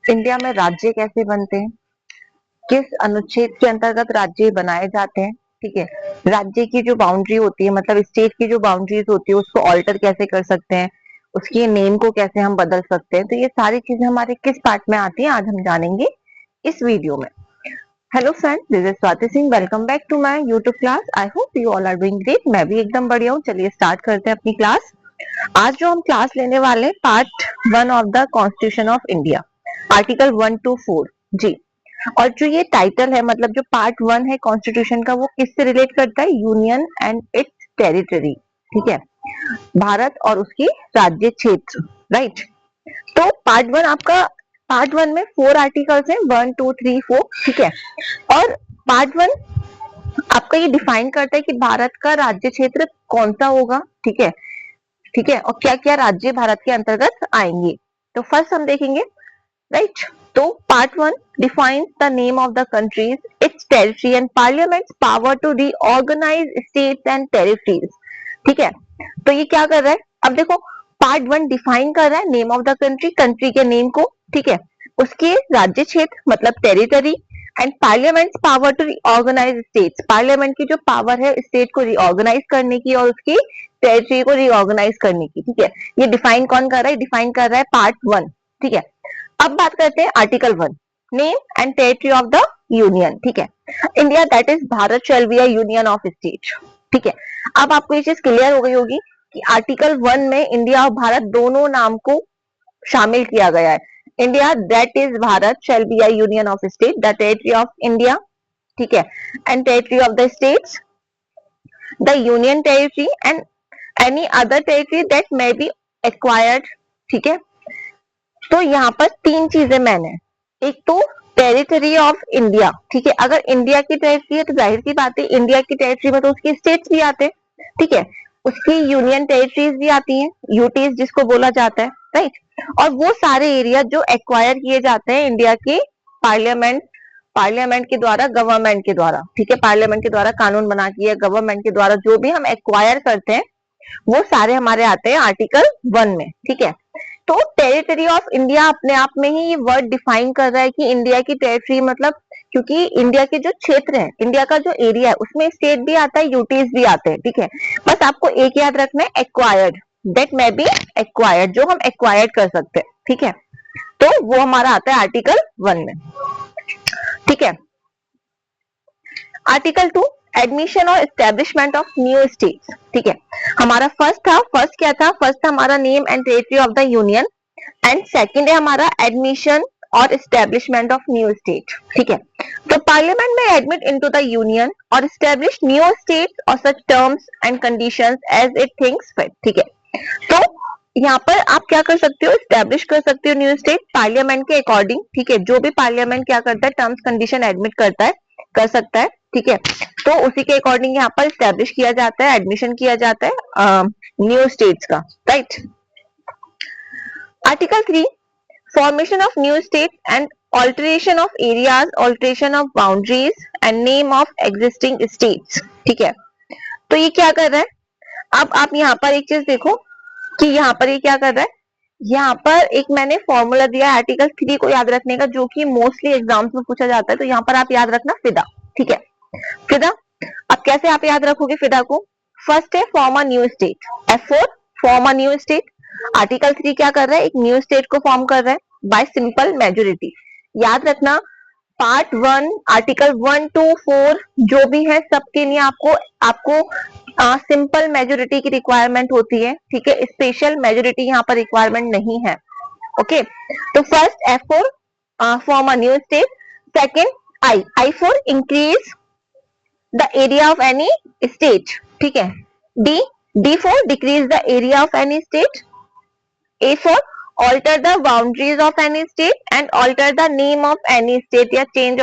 India में राज्य कैसे बनते हैं, किस अनुच्छेद के अंतर्गत राज्य बनाए जाते हैं। ठीक है, राज्य की जो बाउंड्री होती है, मतलब स्टेट की जो बाउंड्रीज होती है, उसको ऑल्टर कैसे कर सकते हैं, उसके नेम को कैसे हम बदल सकते हैं। तो ये सारी चीजें हमारे किस पार्ट में आती हैं, आज हम जानेंगे इस वीडियो में। Hello friend, this is Swati Singh. Welcome back to my YouTube class. I hope you all are doing great. मैं भी एकदम बढ़िया हूँ। चलिए स्टार्ट करते हैं अपनी क्लास। आज जो हम क्लास लेने वाले हैं, part 1 of the constitution of India, article 1 to 4 जी। और जो ये टाइटल है, मतलब जो पार्ट 1 है कॉन्स्टिट्यूशन का, वो किससे रिलेट करता है, यूनियन एंड इट्स टेरिटरी। ठीक है, भारत और उसकी राज्य क्षेत्र, राइट। तो पार्ट वन में 4 आर्टिकल्स हैं, 1 2 3 4। ठीक है, और पार्ट 1 आपका ये डिफाइन करता है कि भारत का राज्य क्षेत्र कौन सा होगा। ठीक है, ठीक है, और क्या क्या राज्य भारत के अंतर्गत आएंगे। तो फर्स्ट हम देखेंगे, राइट। तो part 1 defines the name of the countries, its territory and parliament's power to reorganize states and territories. ठीक है, तो ये क्या कर रहा है, अब देखो, पार्ट 1 डिफाइन कर रहा है name of the country, country के नेम को। ठीक है, उसके राज्य क्षेत्र मतलब territory, and parliament power to reorganize states, parliament की जो पावर है स्टेट को रीऑर्गेनाइज करने की और उसकी टेरिटरी को रीऑर्गेनाइज करने की। ठीक है, ये डिफाइन कौन कर रहा है, डिफाइन कर रहा है पार्ट 1। ठीक है, अब बात करते हैं article 1, name and territory of the union. ठीक है, India that is Bharat shall be a union of state. ठीक है, अब आपको ये चीज क्लियर हो गई होगी कि आर्टिकल 1 में इंडिया और भारत दोनों नाम को शामिल किया गया है। India that is Bharat shall be a union of state, the territory of India, ठीक है, and territory of the states, the union territory and any other territory that may be acquired. ठीक है, तो यहाँ पर 3 चीजें मैंने, एक तो टेरिटरी ऑफ इंडिया। ठीक है, अगर इंडिया की टेरिटरी है तो जाहिर सी बात है इंडिया की टेरिटरी में तो उसकी स्टेट्स भी आते हैं। ठीक है, उसकी यूनियन टेरिटरीज भी आती हैं, यूटीज जिसको बोला जाता है, राइट। और वो सारे एरिया जो एक्वायर किए जाते हैं इंडिया की पार्लियामेंट के द्वारा, गवर्नमेंट के द्वारा। ठीक है, पार्लियामेंट के द्वारा कानून बना के, गवर्नमेंट के द्वारा जो भी हम एक्वायर करते हैं वो सारे हमारे आते हैं आर्टिकल 1 में। ठीक है, तो टेरिटरी ऑफ इंडिया अपने आप में ही ये वर्ड डिफाइन कर रहा है कि इंडिया की टेरिटरी, मतलब क्योंकि इंडिया के जो क्षेत्र है, इंडिया का जो एरिया है, उसमें स्टेट भी आता है, यूटीज भी आते हैं। ठीक है, बस आपको एक याद रखना है, acquired, that may be acquired, जो हम एक्वायर्ड कर सकते हैं। ठीक है, तो वो हमारा आता है आर्टिकल 1 में। ठीक है, आर्टिकल 2, एडमिशन और एस्टेब्लिशमेंट ऑफ न्यू स्टेट्स। ठीक है, हमारा फर्स्ट क्या था, फर्स्ट था हमारा name and territory of the union, and second है हमारा एडमिशन और एस्टेब्लिशमेंट ऑफ न्यू स्टेट। ठीक है, तो पार्लियामेंट में एडमिट इनटू द यूनियन और एस्टेब्लिश न्यू स्टेट्स और such terms and conditions as it thinks fit. ठीक है, तो यहाँ पर आप क्या कर सकते हो, एस्टेब्लिश कर सकते हो न्यू स्टेट पार्लियामेंट के अकॉर्डिंग। ठीक है, जो भी पार्लियामेंट क्या करता है, टर्म्स कंडीशन एडमिट करता है, कर सकता है। ठीक है, तो उसी के अकॉर्डिंग यहाँ पर एस्टेब्लिश किया जाता है, एडमिशन किया जाता है न्यू स्टेट्स का, right. Article 3, formation of new states and alteration of areas, alteration of boundaries and name of existing states। ठीक है, तो ये क्या कर रहा है, अब आप यहाँ पर एक चीज देखो कि यहाँ पर ये क्या कर रहा है, यहाँ पर एक मैंने फॉर्मूला दिया है आर्टिकल 3 को याद रखने का, जो कि मोस्टली एग्जाम्स में पूछा जाता है। तो यहाँ पर आप याद रखना फिदा। ठीक है, फिदा, अब कैसे आप याद रखोगे फिदा को, फर्स्ट है form a new state, F4 form a new state. Article 3 क्या कर रहा है, एक न्यू स्टेट को फॉर्म कर रहा है बाय सिंपल मेजोरिटी। याद रखना, पार्ट 1 आर्टिकल 1 to 4 जो भी है सबके लिए आपको आपको सिंपल मेजोरिटी की रिक्वायरमेंट होती है। ठीक है, स्पेशल मेजोरिटी यहाँ पर रिक्वायरमेंट नहीं है। ओके, तो first F4 form a new state, second I for increase the area of any state. ठीक है, D for decrease the area of any state, A for alter the boundaries of any state and alter the name of any state या change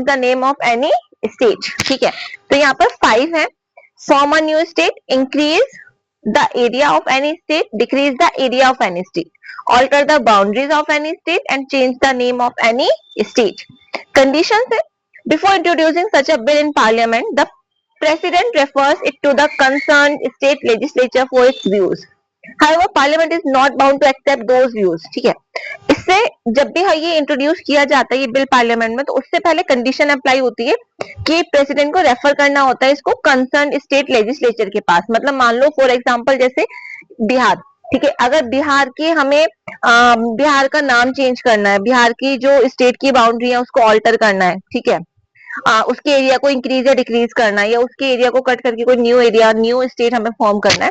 the name of any state। ठीक है, तो यहाँ पर 5 है, form a new state, increase the area of any state, decrease the area of any state, alter the boundaries of any state and change the name of any state। Conditions है, before introducing such a bill in parliament, the president refers it to the concerned state legislature for its views। However, Parliament is not bound to accept those views. ठीक है, इससे जब भी ये introduce किया जाता है ये बिल पार्लियामेंट में, तो उससे पहले कंडीशन अप्लाई होती है कि प्रेसिडेंट को रेफर करना होता है इसको कंसर्न स्टेट लेजिस्लेचर के पास। मतलब मान लो फॉर एग्जांपल जैसे बिहार, ठीक है, अगर बिहार की हमें बिहार का नाम चेंज करना है, बिहार की जो स्टेट की बाउंड्री है उसको ऑल्टर करना है, ठीक है, उसके एरिया को इंक्रीज या डिक्रीज करना है, या उसके एरिया को कट करके कोई न्यू एरिया न्यू स्टेट हमें फॉर्म करना है,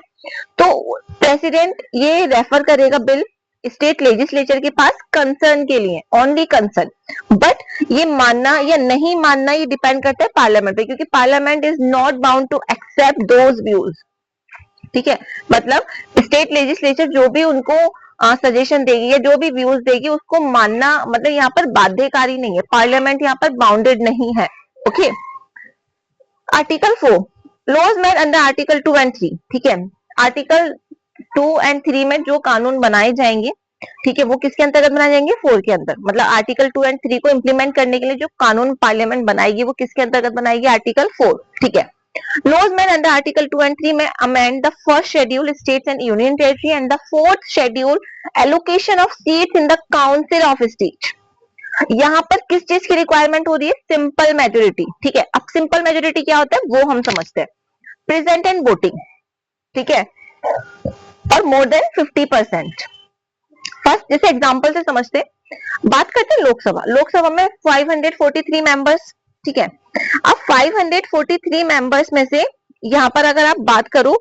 तो प्रेसिडेंट ये रेफर करेगा बिल स्टेट लेजिस्लेचर के पास कंसर्न के लिए, ओनली कंसर्न। बट ये मानना या नहीं मानना ये डिपेंड करता है पार्लियामेंट पे, क्योंकि parliament is not bound to accept those views. ठीक है, मतलब स्टेट लेजिस्लेचर जो भी उनको सजेशन देगी या जो भी व्यूज देगी उसको मानना मतलब यहाँ पर बाध्यकारी नहीं है, पार्लियामेंट यहाँ पर बाउंडेड नहीं है। Okay, article 4 laws made under article 2 and 3। ठीक है, आर्टिकल 2 एंड 3 में जो कानून बनाए जाएंगे, ठीक है, वो किसके अंतर्गत बनाए जाएंगे, 4 के अंदर। मतलब आर्टिकल 2 एंड 3 को इम्प्लीमेंट करने के लिए जो कानून पार्लियामेंट बनाएगी वो किसके अंतर्गत बनाएगी, आर्टिकल 4। ठीक है, laws made under article 2 and 3 may amend the first schedule states and union territory and the fourth schedule allocation of seats in the council of state। यहाँ पर किस चीज की रिक्वायरमेंट हो रही है, सिंपल मेजोरिटी। ठीक है, अब सिंपल मेजोरिटी क्या होता है वो हम समझते हैं, प्रेजेंट एंड वोटिंग, ठीक है, और मोर देन 50%। फर्स्ट जैसे एग्जांपल से समझते हैं, बात करते हैं लोकसभा। लोकसभा में 543 मेंबर्स, ठीक है, अब 543 मेंबर्स में से यहाँ पर अगर आप बात करो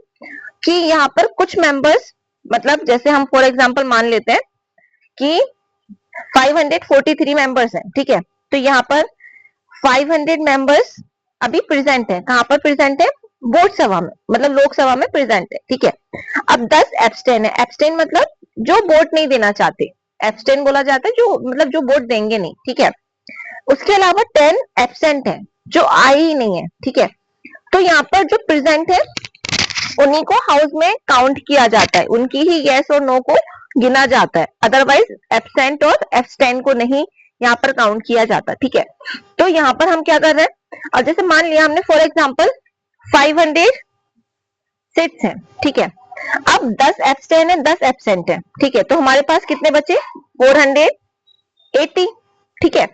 कि यहाँ पर कुछ मेंबर्स, मतलब जैसे हम फॉर एग्जांपल मान लेते हैं कि 543 मेंबर्स हैं, ठीक है, तो यहाँ पर 500 मेंबर्स अभी प्रेजेंट है, कहाँ पर प्रेजेंट है, वोट सभा में, मतलब लोकसभा में प्रेजेंट है। ठीक है, अब 10 एब्सटेन है, एब्सटेन मतलब जो वोट नहीं देना चाहते, एब्सटेन बोला जाता है जो मतलब जो वोट देंगे नहीं। ठीक है, उसके अलावा 10 एब्सेंट है जो आए ही नहीं है। ठीक है, तो यहाँ पर जो प्रेजेंट है उन्हीं को हाउस में काउंट किया जाता है, उनकी ही यस और नो को गिना जाता है, अदरवाइज एब्सेंट और एब्सटेन को नहीं यहाँ पर काउंट किया जाता। ठीक है, तो यहाँ पर हम क्या कर रहे हैं, और जैसे मान लिया हमने फॉर एग्जाम्पल 500 सीट्स हैं, ठीक है, अब 10 एब्सटेन है 10 एब्सेंट है, ठीक है, तो हमारे पास कितने बचे, 480। ठीक है,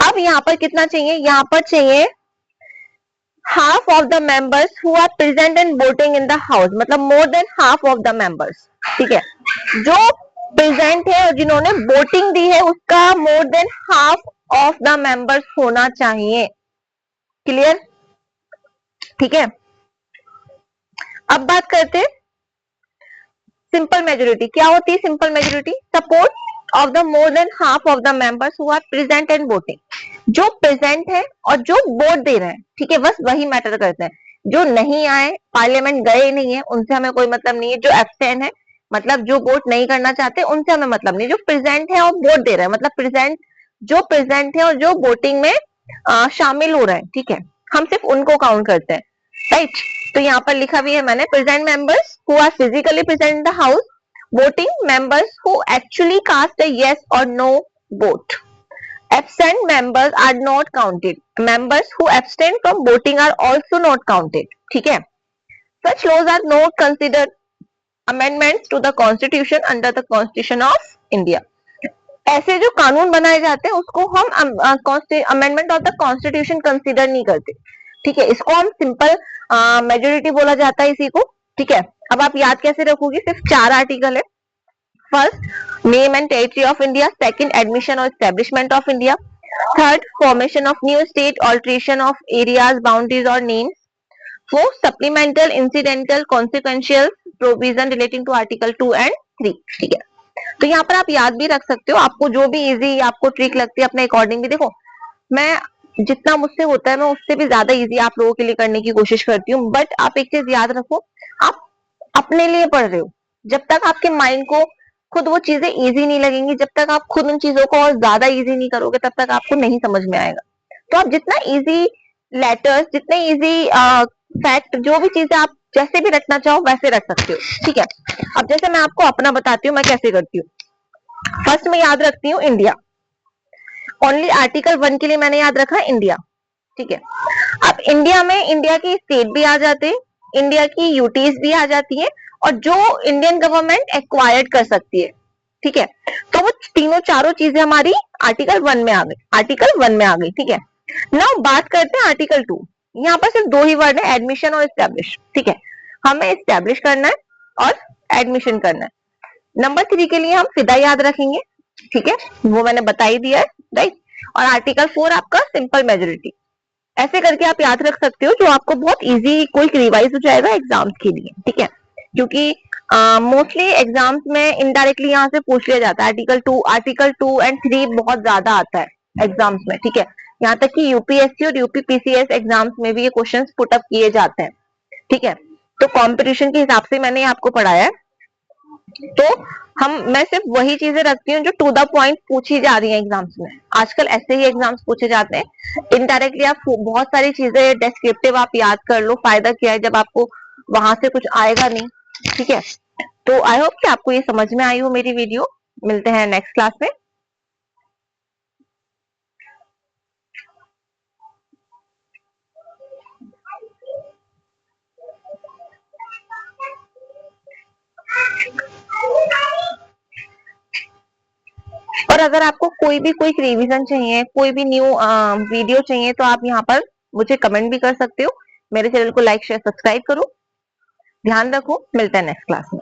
अब यहाँ पर कितना चाहिए, यहाँ पर चाहिए half of the members who are present and voting in the house, मतलब more than half of the members. ठीक है, जो प्रेजेंट है और जिन्होंने वोटिंग दी है उसका मोर than half of the members होना चाहिए। क्लियर, ठीक है, अब बात करते हैं सिंपल मेजोरिटी। क्या होती है simple majority, support of the more than half of the members who are present and voting, जो प्रेजेंट है और जो वोट दे रहे हैं, ठीक है, बस वही मैटर करते हैं। जो नहीं आए, पार्लियामेंट गए नहीं है, उनसे हमें कोई मतलब नहीं है। जो एब्सटेन है मतलब जो वोट नहीं करना चाहते उनसे हमें मतलब नहीं। जो प्रेजेंट है और वोट दे रहे हैं मतलब प्रेजेंट, जो प्रेजेंट है और जो वोटिंग में शामिल हो रहे हैं, ठीक है, हम सिर्फ उनको काउंट करते हैं, राइट। तो यहाँ पर लिखा भी है मैंने, present members who are physically present in the house, voting members who actually cast a yes और no vote, absent members are not counted, members who abstain from voting are also not counted। ठीक है, such laws are not considered amendments to the constitution under the constitution of India। ऐसे जो कानून बनाए जाते हैं उसको हम amendment of the constitution consider नहीं करते। ठीक है, इसको हम सिंपल मेजोरिटी बोला जाता है इसी को। ठीक है, अब आप याद कैसे रखोगे, सिर्फ 4 आर्टिकल है। First, name and territory of India, second, admission और establishment of India, third, formation of new state, alteration of areas, boundaries और names, fourth, supplemental, incidental, consequential provision relating to article 2 and 3। ठीक है, तो यहाँ पर आप याद भी रख सकते हो, आपको जो भी इजी आपको ट्रिक लगती है अपने अकॉर्डिंग भी। देखो मैं जितना मुझसे होता है मैं उससे भी ज्यादा इजी आप लोगों के लिए करने की कोशिश करती हूँ, बट आप एक चीज याद रखो, आप अपने लिए पढ़ रहे हो, जब तक आपके माइंड को खुद वो चीजें इजी नहीं लगेंगी, जब तक आप खुद उन चीजों को और ज्यादा इजी नहीं करोगे तब तक आपको नहीं समझ में आएगा। तो आप जितना इजी लेटर्स, जितने इजी फैक्ट, जो भी चीजें आप जैसे भी रखना चाहो वैसे रख सकते हो। ठीक है, अब जैसे मैं आपको अपना बताती हूँ मैं कैसे करती हूँ। फर्स्ट में याद रखती हूँ इंडिया, ओनली आर्टिकल 1 के लिए मैंने याद रखा इंडिया। ठीक है, अब इंडिया में इंडिया की स्टेट भी आ जाते हैं, इंडिया की यूटीज भी आ जाती है और जो इंडियन गवर्नमेंट एक्वायर्ड कर सकती है, ठीक है। तो वो तीनों चारों चीजें हमारी आर्टिकल 1 में आ गई, आर्टिकल 1 में आ गई, ठीक है। नाउ बात करते हैं आर्टिकल 2। यहाँ पर सिर्फ दो ही वर्ड है, एडमिशन और एस्टेब्लिश, ठीक है। हमें एस्टेब्लिश करना है और एडमिशन करना है। नंबर 3 के लिए हम फिदा याद रखेंगे, ठीक है, वो मैंने बता ही दिया है, राइट। और आर्टिकल 4 आपका सिंपल मेजोरिटी। ऐसे करके आप याद रख सकते हो, जो आपको बहुत इजी क्विक रिवाइज हो जाएगा एग्जाम्स के लिए, ठीक है। क्योंकि मोस्टली एग्जाम्स में इनडायरेक्टली यहाँ से पूछ लिया जाता है। आर्टिकल 2 एंड 3 बहुत ज्यादा आता है एग्जाम्स में, ठीक है। यहाँ तक कि यूपीएससी और यूपीपीसीएस एग्जाम्स में भी ये क्वेश्चंस पुट अप किए जाते हैं, ठीक है। तो कंपटीशन के हिसाब से मैंने आपको पढ़ाया है। तो मैं सिर्फ वही चीजें रखती हूँ जो टू द पॉइंट पूछी जा रही है एग्जाम्स में। आजकल ऐसे ही एग्जाम्स पूछे जाते हैं, इनडायरेक्टली आप बहुत सारी चीजें डेस्क्रिप्टिव आप याद कर लो। फायदा क्या है जब आपको वहां से कुछ आएगा नहीं, ठीक है। तो आई होप कि आपको ये समझ में आई हो मेरी वीडियो। मिलते हैं नेक्स्ट क्लास में। और अगर आपको कोई भी क्विक रिवीजन चाहिए, कोई भी न्यू वीडियो चाहिए, तो आप यहाँ पर मुझे कमेंट भी कर सकते हो। मेरे चैनल को लाइक शेयर सब्सक्राइब करो। ध्यान रखो, मिलते हैं नेक्स्ट क्लास में।